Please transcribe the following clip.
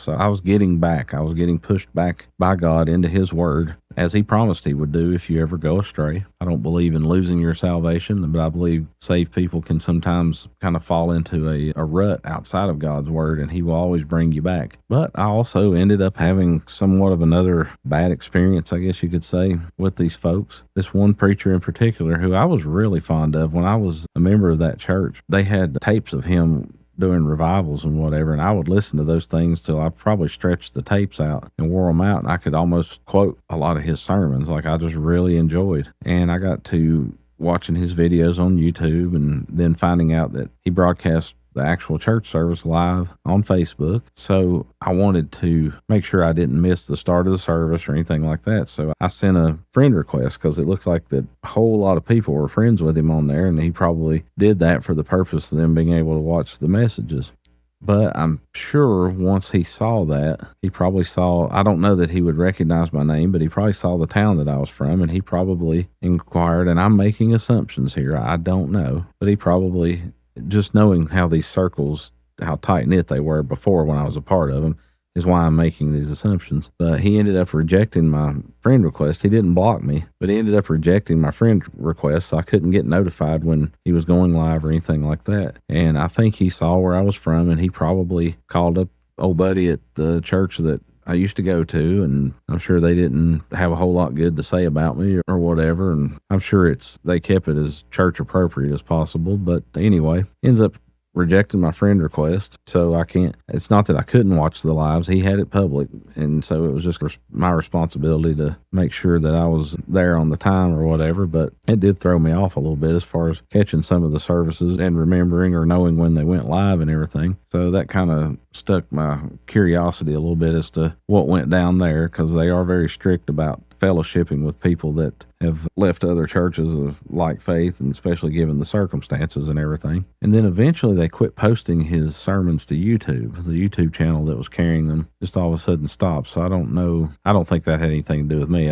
So I was getting back. I was getting pushed back by God into His Word, as He promised He would do if you ever go astray. I don't believe in losing your salvation, but I believe saved people can sometimes kind of fall into a rut outside of God's Word, and He will always bring you back. But I also ended up having somewhat of another bad experience, I guess you could say, with these folks. This one preacher in particular, who I was really fond of when I was a member of that church, they had tapes of him doing revivals and whatever, and I would listen to those things till I probably stretched the tapes out and wore them out, and I could almost quote a lot of his sermons. Like, I just really enjoyed. And I got to watching his videos on YouTube and then finding out that he broadcast the actual church service live on Facebook. So I wanted to make sure I didn't miss the start of the service or anything like that. So I sent a friend request because it looked like that a whole lot of people were friends with him on there, and he probably did that for the purpose of them being able to watch the messages. But I'm sure once he saw that, he probably saw, I don't know that he would recognize my name, but he probably saw the town that I was from, and he probably inquired, and I'm making assumptions here, I don't know, but he probably, just knowing how these circles, how tight-knit they were before when I was a part of them, is why I'm making these assumptions. But he ended up rejecting my friend request. He didn't block me, but he ended up rejecting my friend request, so I couldn't get notified when he was going live or anything like that. And I think he saw where I was from, and he probably called up old buddy at the church that I used to go to, and I'm sure they didn't have a whole lot good to say about me or whatever, and I'm sure they kept it as church appropriate as possible. But anyway, ends up rejecting my friend request, so I can't, it's not that I couldn't watch the lives, he had it public, and so it was just my responsibility to make sure that I was there on the time or whatever. But it did throw me off a little bit as far as catching some of the services and remembering or knowing when they went live and everything. So that kind of stuck my curiosity a little bit as to what went down there, because they are very strict about fellowshipping with people that have left other churches of like faith, and especially given the circumstances and everything. And then eventually they quit posting his sermons to YouTube. The YouTube channel that was carrying them just all of a sudden stopped. So I don't know. I don't think that had anything to do with me.